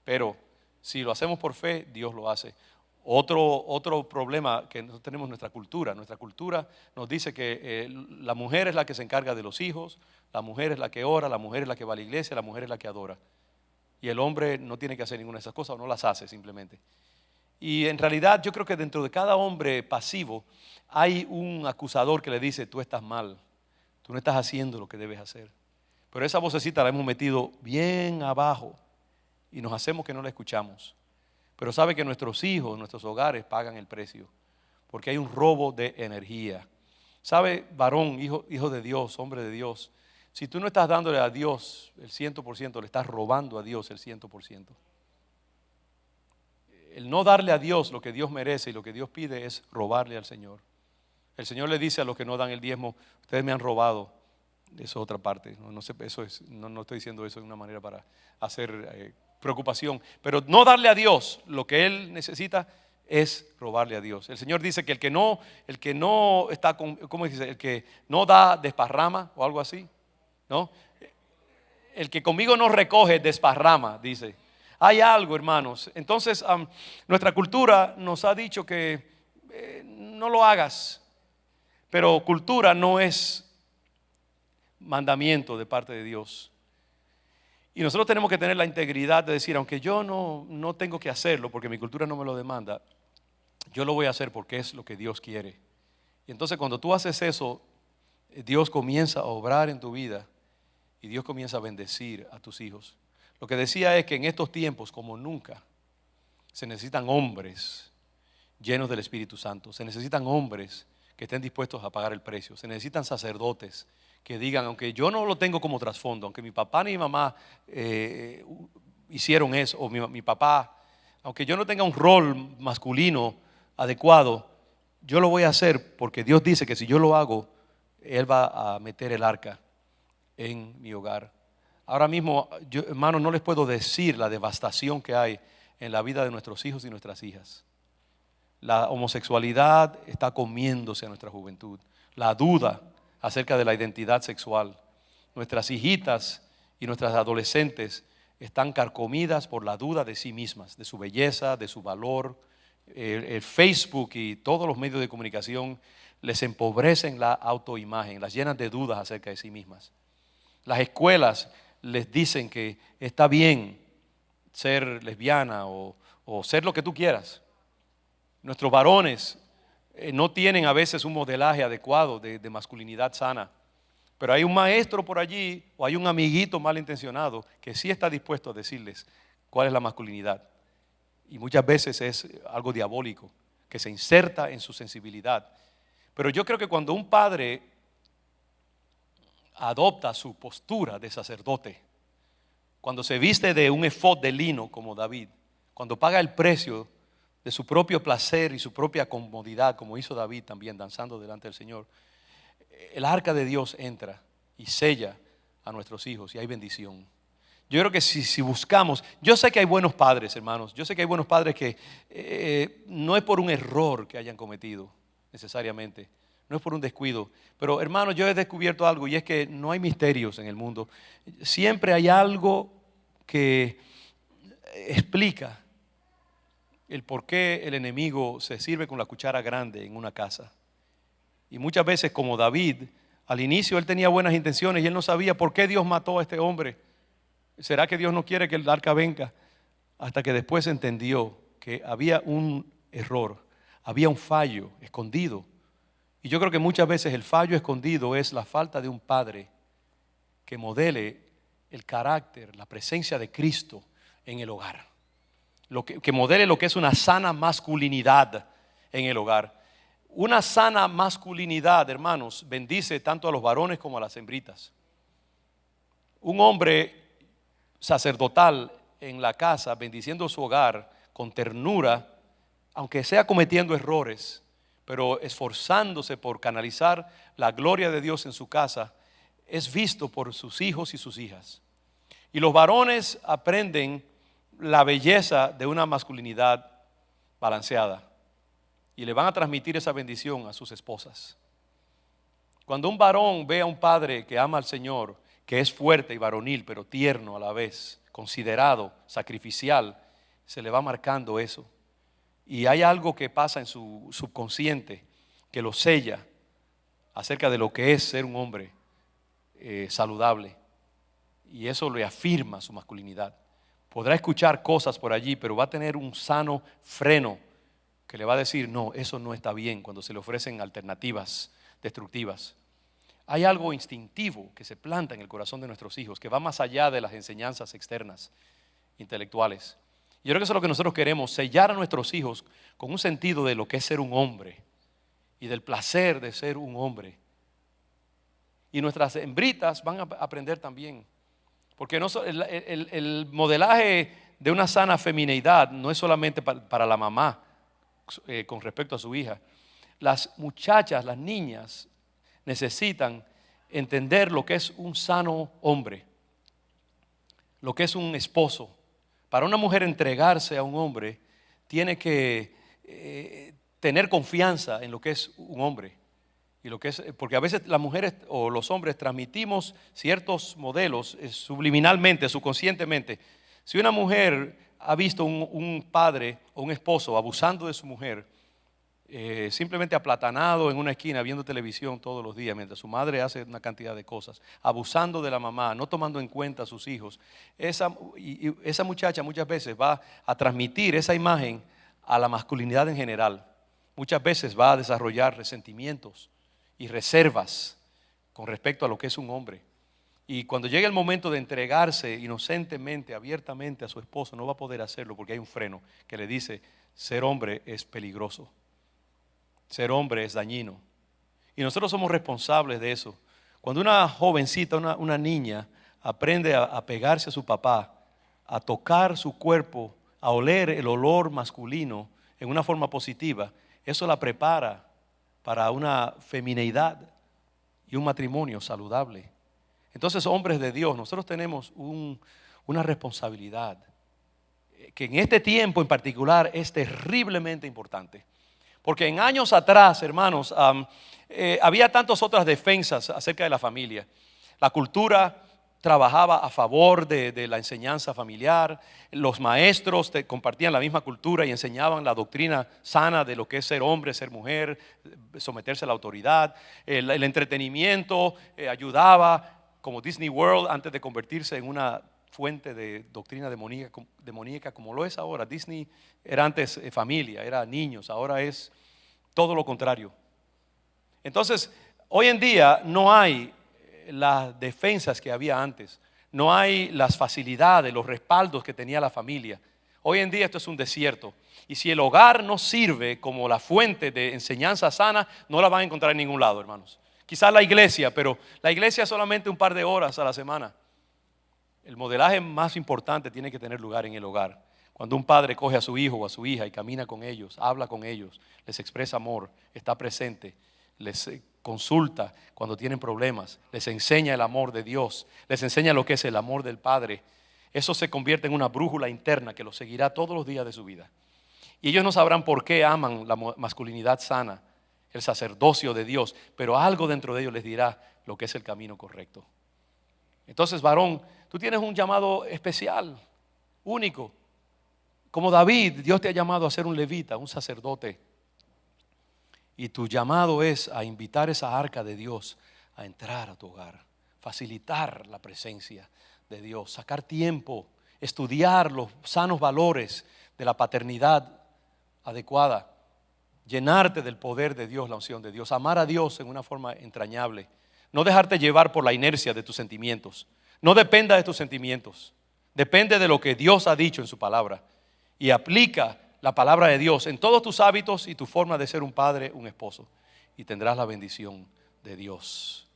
pero si lo hacemos por fe, Dios lo hace. Otro problema que nosotros tenemos en nuestra cultura. Nuestra cultura nos dice que la mujer es la que se encarga de los hijos, la mujer es la que ora, la mujer es la que va a la iglesia, la mujer es la que adora. Y el hombre no tiene que hacer ninguna de esas cosas o no las hace simplemente. Y en realidad yo creo que dentro de cada hombre pasivo hay un acusador que le dice, tú estás mal, tú no estás haciendo lo que debes hacer. Pero esa vocecita la hemos metido bien abajo y nos hacemos que no la escuchamos. Pero sabe que nuestros hijos, nuestros hogares pagan el precio, porque hay un robo de energía. Sabe, varón, hijo de Dios, hombre de Dios, si tú no estás dándole a Dios el 100%, le estás robando a Dios el 100%. El no darle a Dios lo que Dios merece y lo que Dios pide es robarle al Señor. El Señor le dice a los que no dan el diezmo, ustedes me han robado. Eso es otra parte. No estoy diciendo eso de una manera para hacer preocupación. Pero no darle a Dios lo que Él necesita es robarle a Dios. El Señor dice que el que no está con, ¿cómo dice? El que no da desparrama o algo así. ¿No? El que conmigo no recoge desparrama, dice. Hay algo, hermanos. Entonces, nuestra cultura nos ha dicho que no lo hagas. Pero cultura no es mandamiento de parte de Dios. Y nosotros tenemos que tener la integridad de decir, aunque yo no tengo que hacerlo porque mi cultura no me lo demanda, yo lo voy a hacer porque es lo que Dios quiere. Y entonces cuando tú haces eso, Dios comienza a obrar en tu vida. Y Dios comienza a bendecir a tus hijos. Lo que decía es que en estos tiempos, como nunca, se necesitan hombres llenos del Espíritu Santo. Se necesitan hombres que estén dispuestos a pagar el precio. Se necesitan sacerdotes que digan, aunque yo no lo tengo como trasfondo, aunque mi papá ni mi mamá hicieron eso, o mi papá, aunque yo no tenga un rol masculino adecuado, yo lo voy a hacer porque Dios dice que si yo lo hago, Él va a meter el arca en mi hogar. Ahora mismo, yo, hermanos, no les puedo decir la devastación que hay en la vida de nuestros hijos y nuestras hijas. La homosexualidad está comiéndose a nuestra juventud. La duda acerca de la identidad sexual. Nuestras hijitas y nuestras adolescentes están carcomidas por la duda de sí mismas, de su belleza, de su valor. El Facebook y todos los medios de comunicación les empobrecen la autoimagen, las llenan de dudas acerca de sí mismas. Las escuelas les dicen que está bien ser lesbiana o ser lo que tú quieras. Nuestros varones no tienen a veces un modelaje adecuado de masculinidad sana. Pero hay un maestro por allí o hay un amiguito malintencionado que sí está dispuesto a decirles cuál es la masculinidad. Y muchas veces es algo diabólico que se inserta en su sensibilidad. Pero yo creo que cuando un padre adopta su postura de sacerdote, cuando se viste de un efod de lino como David, cuando paga el precio de su propio placer y su propia comodidad, como hizo David también danzando delante del Señor, el arca de Dios entra y sella a nuestros hijos y hay bendición. Yo creo que si buscamos, yo sé que hay buenos padres, hermanos, yo sé que hay buenos padres que no es por un error que hayan cometido necesariamente, no es por un descuido, pero hermanos, yo he descubierto algo y es que no hay misterios en el mundo. Siempre hay algo que explica el por qué el enemigo se sirve con la cuchara grande en una casa. Y muchas veces, como David, al inicio él tenía buenas intenciones y él no sabía por qué Dios mató a este hombre. ¿Será que Dios no quiere que el arca venga? Hasta que después entendió que había un error, había un fallo escondido. Y yo creo que muchas veces el fallo escondido es la falta de un padre que modele el carácter, la presencia de Cristo en el hogar. Que modele lo que es una sana masculinidad en el hogar. Una sana masculinidad, hermanos, bendice tanto a los varones como a las hembritas. Un hombre sacerdotal en la casa, bendiciendo su hogar con ternura, aunque sea cometiendo errores, pero esforzándose por canalizar la gloria de Dios en su casa, es visto por sus hijos y sus hijas. Y los varones aprenden la belleza de una masculinidad balanceada y le van a transmitir esa bendición a sus esposas. Cuando un varón ve a un padre que ama al Señor, que es fuerte y varonil, pero tierno a la vez, considerado, sacrificial, se le va marcando eso. Y hay algo que pasa en su subconsciente que lo sella acerca de lo que es ser un hombre saludable. Y eso le afirma su masculinidad. Podrá escuchar cosas por allí, pero va a tener un sano freno que le va a decir, no, eso no está bien, cuando se le ofrecen alternativas destructivas. Hay algo instintivo que se planta en el corazón de nuestros hijos, que va más allá de las enseñanzas externas, intelectuales. Yo creo que eso es lo que nosotros queremos, sellar a nuestros hijos con un sentido de lo que es ser un hombre y del placer de ser un hombre. Y nuestras hembritas van a aprender también, porque el modelaje de una sana femineidad no es solamente para la mamá con respecto a su hija. Las muchachas, las niñas necesitan entender lo que es un sano hombre, lo que es un esposo. Para una mujer entregarse a un hombre, tiene que tener confianza en lo que es un hombre. Y lo que es, porque a veces las mujeres o los hombres transmitimos ciertos modelos subliminalmente, subconscientemente. Si una mujer ha visto un padre o un esposo abusando de su mujer, simplemente aplatanado en una esquina viendo televisión todos los días mientras su madre hace una cantidad de cosas, abusando de la mamá, no tomando en cuenta a sus hijos, esa muchacha muchas veces va a transmitir esa imagen a la masculinidad en general. Muchas veces va a desarrollar resentimientos y reservas con respecto a lo que es un hombre. Y cuando llegue el momento de entregarse inocentemente, abiertamente a su esposo, no va a poder hacerlo porque hay un freno que le dice: ser hombre es peligroso. Ser hombre es dañino. Y nosotros somos responsables de eso. Cuando una jovencita, una niña, aprende a pegarse a su papá, a tocar su cuerpo, a oler el olor masculino en una forma positiva, eso la prepara para una femineidad y un matrimonio saludable. Entonces, hombres de Dios, nosotros tenemos una responsabilidad que en este tiempo en particular es terriblemente importante. Porque en años atrás, hermanos, había tantas otras defensas acerca de la familia. La cultura trabajaba a favor de la enseñanza familiar. Los maestros compartían la misma cultura y enseñaban la doctrina sana de lo que es ser hombre, ser mujer, someterse a la autoridad. El entretenimiento ayudaba, como Disney World, antes de convertirse en una fuente de doctrina demoníaca como lo es ahora. Disney era antes familia, era niños, ahora es todo lo contrario. Entonces, hoy en día no hay las defensas que había antes, no hay las facilidades, los respaldos que tenía la familia. Hoy en día esto es un desierto. Y si el hogar no sirve como la fuente de enseñanza sana, no la van a encontrar en ningún lado, hermanos. Quizás la iglesia, pero la iglesia solamente un par de horas a la semana. El modelaje más importante tiene que tener lugar en el hogar. Cuando un padre coge a su hijo o a su hija y camina con ellos, habla con ellos, les expresa amor, está presente, les consulta cuando tienen problemas, les enseña el amor de Dios, les enseña lo que es el amor del Padre. Eso se convierte en una brújula interna que los seguirá todos los días de su vida. Y ellos no sabrán por qué aman la masculinidad sana, el sacerdocio de Dios, pero algo dentro de ellos les dirá lo que es el camino correcto. Entonces, varón, tú tienes un llamado especial, único. Como David, Dios te ha llamado a ser un levita, un sacerdote. Y tu llamado es a invitar esa arca de Dios a entrar a tu hogar, facilitar la presencia de Dios, sacar tiempo, estudiar los sanos valores de la paternidad adecuada, llenarte del poder de Dios, la unción de Dios, amar a Dios en una forma entrañable, no dejarte llevar por la inercia de tus sentimientos. No dependa de tus sentimientos, depende de lo que Dios ha dicho en su palabra y aplica la palabra de Dios en todos tus hábitos y tu forma de ser un padre, un esposo, y tendrás la bendición de Dios.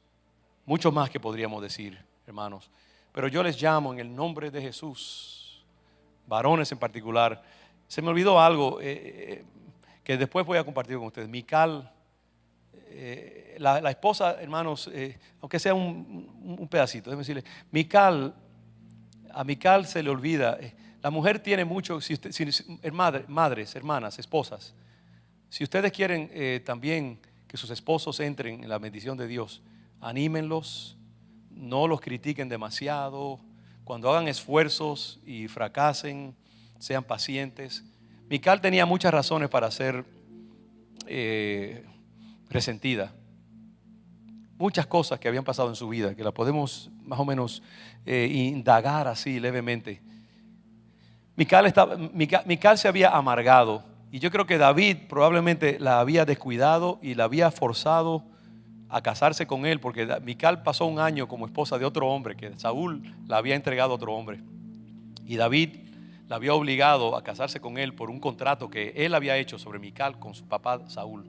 Mucho más que podríamos decir, hermanos, pero yo les llamo en el nombre de Jesús, varones en particular. Se me olvidó algo que después voy a compartir con ustedes. Mical, la esposa, hermanos, aunque sea un pedacito, déjenme decirle, a Mical se le olvida. La mujer tiene mucho, madres, hermanas, esposas. Si ustedes quieren también que sus esposos entren en la bendición de Dios, anímenlos, no los critiquen demasiado. Cuando hagan esfuerzos y fracasen, sean pacientes. Mical tenía muchas razones para ser resentida. Muchas cosas que habían pasado en su vida, que la podemos más o menos indagar así levemente. Mical se había amargado y yo creo que David probablemente la había descuidado y la había forzado a casarse con él, porque Mical pasó un año como esposa de otro hombre, que Saúl la había entregado a otro hombre, y David la había obligado a casarse con él por un contrato que él había hecho sobre Mical con su papá Saúl.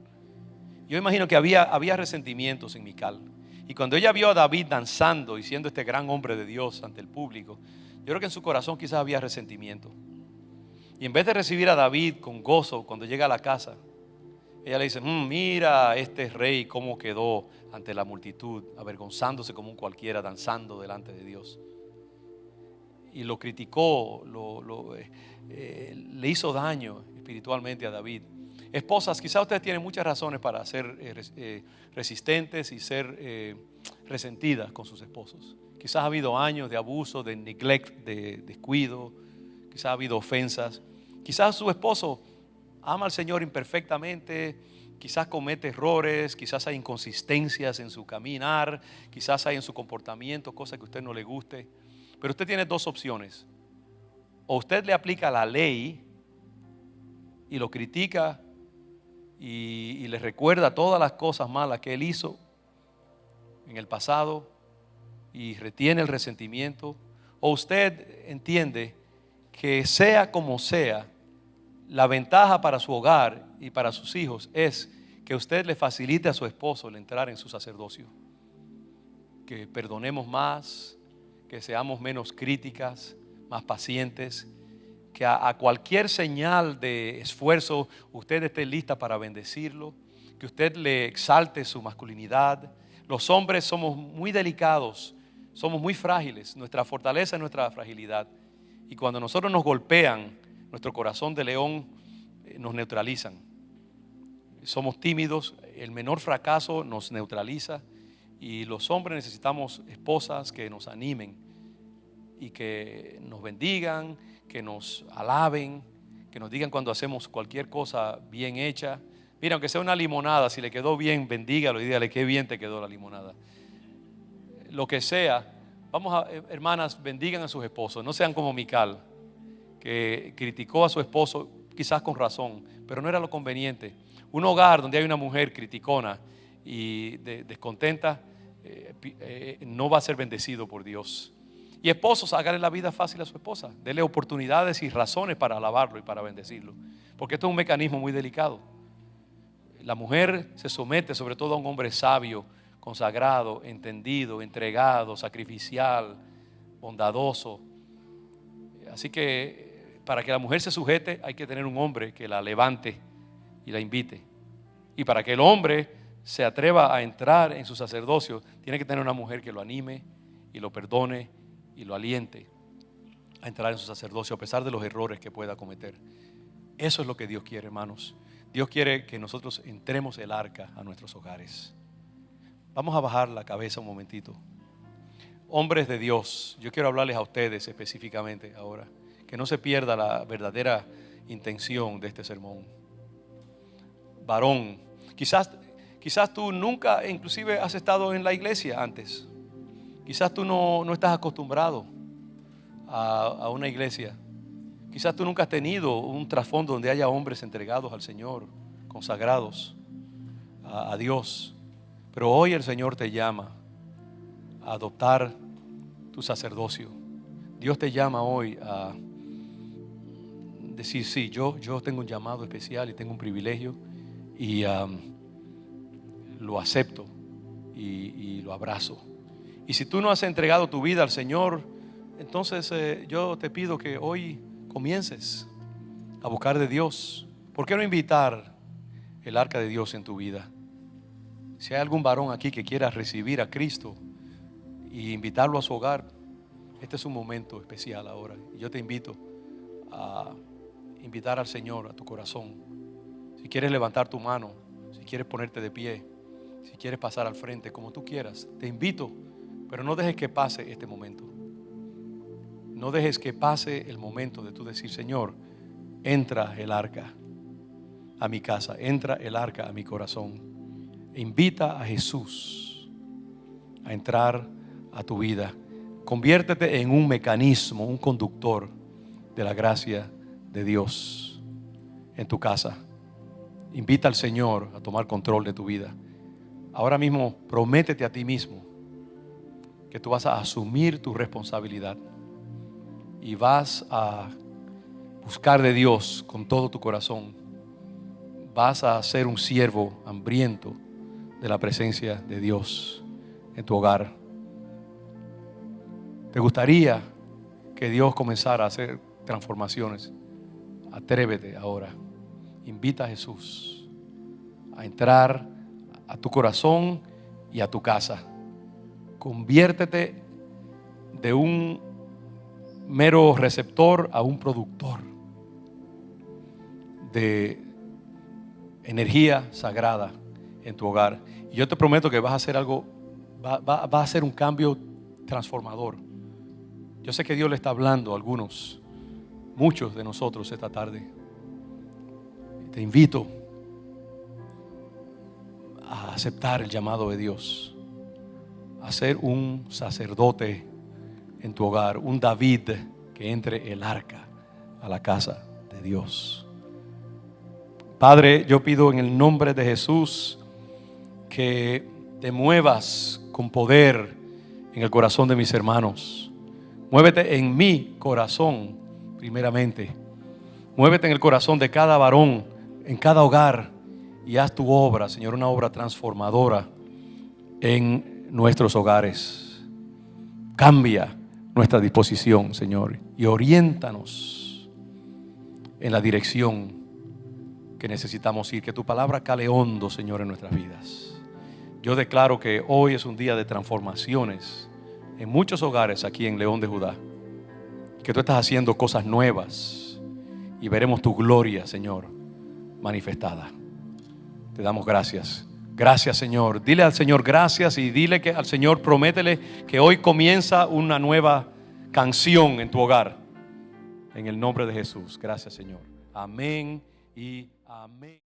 Yo imagino que había resentimientos en Mical, y cuando ella vio a David danzando y siendo este gran hombre de Dios ante el público, yo creo que en su corazón quizás había resentimiento. Y en vez de recibir a David con gozo cuando llega a la casa, ella le dice, mira este rey cómo quedó ante la multitud, avergonzándose como un cualquiera, danzando delante de Dios. Y lo criticó, le hizo daño espiritualmente a David. Esposas, quizás ustedes tienen muchas razones para ser resistentes y ser resentidas con sus esposos. Quizás ha habido años de abuso, de neglect, de descuido. Quizás ha habido ofensas. Quizás su esposo ama al Señor imperfectamente. Quizás comete errores. Quizás hay inconsistencias en su caminar. Quizás hay en su comportamiento cosas que a usted no le guste. Pero usted tiene dos opciones. O usted le aplica la ley y lo critica y le recuerda todas las cosas malas que él hizo en el pasado y retiene el resentimiento. O usted entiende que sea como sea, la ventaja para su hogar y para sus hijos es que usted le facilite a su esposo el entrar en su sacerdocio. Que perdonemos más, que seamos menos críticas, más pacientes, que a cualquier señal de esfuerzo usted esté lista para bendecirlo, que usted le exalte su masculinidad. Los hombres somos muy delicados, somos muy frágiles, nuestra fortaleza es nuestra fragilidad. Y cuando nosotros nos golpean, nuestro corazón de león nos neutralizan. Somos tímidos, el menor fracaso nos neutraliza y los hombres necesitamos esposas que nos animen y que nos bendigan, que nos alaben, que nos digan cuando hacemos cualquier cosa bien hecha. Mira, aunque sea una limonada, si le quedó bien, bendígalo y dígale qué bien te quedó la limonada. Lo que sea, hermanas, bendigan a sus esposos, no sean como Mical, que criticó a su esposo quizás con razón, pero no era lo conveniente. Un hogar donde hay una mujer criticona y descontenta no va a ser bendecido por Dios. Y esposos, háganle la vida fácil a su esposa. Dele oportunidades y razones para alabarlo y para bendecirlo. Porque esto es un mecanismo muy delicado. La mujer se somete sobre todo a un hombre sabio, consagrado, entendido, entregado, sacrificial, bondadoso. Así que para que la mujer se sujete hay que tener un hombre que la levante y la invite. Y para que el hombre se atreva a entrar en su sacerdocio, tiene que tener una mujer que lo anime y lo perdone y lo aliente a entrar en su sacerdocio a pesar de los errores que pueda cometer. Eso es lo que Dios quiere, hermanos. Dios quiere que nosotros entremos el arca a nuestros hogares. Vamos a bajar la cabeza un momentito. Hombres de Dios, yo quiero hablarles a ustedes específicamente ahora, que no se pierda la verdadera intención de este sermón. Varón, quizás tú nunca inclusive has estado en la iglesia antes. Quizás tú no estás acostumbrado a una iglesia. Quizás tú nunca has tenido un trasfondo donde haya hombres entregados al Señor, consagrados a Dios. Pero hoy el Señor te llama a adoptar tu sacerdocio. Dios te llama hoy a decir, sí, yo tengo un llamado especial y tengo un privilegio y lo acepto y lo abrazo. Y si tú no has entregado tu vida al Señor, entonces yo te pido que hoy comiences a buscar de Dios. ¿Por qué no invitar el arca de Dios en tu vida? Si hay algún varón aquí que quiera recibir a Cristo y invitarlo a su hogar, este es un momento especial ahora. Y yo te invito a invitar al Señor a tu corazón. Si quieres levantar tu mano, si quieres ponerte de pie, si quieres pasar al frente, como tú quieras, te invito. Pero no dejes que pase este momento. No dejes que pase el momento de tú decir, Señor, entra el arca a mi casa, entra el arca a mi corazón. Invita a Jesús a entrar a tu vida. Conviértete en un mecanismo, un conductor de la gracia de Dios en tu casa. Invita al Señor a tomar control de tu vida. Ahora mismo prométete a ti mismo que tú vas a asumir tu responsabilidad y vas a buscar de Dios con todo tu corazón. Vas a ser un siervo hambriento de la presencia de Dios en tu hogar. ¿Te gustaría que Dios comenzara a hacer transformaciones? Atrévete ahora. Invita a Jesús a entrar a tu corazón y a tu casa. Conviértete de un mero receptor a un productor de energía sagrada en tu hogar. Y yo te prometo que vas a hacer algo, va a hacer un cambio transformador. Yo sé que Dios le está hablando a algunos, muchos de nosotros esta tarde. Te invito a aceptar el llamado de Dios, a ser un sacerdote en tu hogar, un David que entre el arca a la casa de Dios. Padre, yo pido en el nombre de Jesús que te muevas con poder en el corazón de mis hermanos. Muévete en mi corazón primeramente. Muévete en el corazón de cada varón, en cada hogar, y haz tu obra, Señor, una obra transformadora en nuestros hogares. Cambia nuestra disposición, Señor, y oriéntanos en la dirección que necesitamos ir. Que tu palabra cale hondo, Señor, en nuestras vidas. Yo declaro que hoy es un día de transformaciones en muchos hogares aquí en León de Judá. Que tú estás haciendo cosas nuevas y veremos tu gloria, Señor, manifestada. Te damos gracias. Gracias, Señor. Dile al Señor gracias y dile que al Señor prométele que hoy comienza una nueva canción en tu hogar. En el nombre de Jesús. Gracias, Señor. Amén y amén.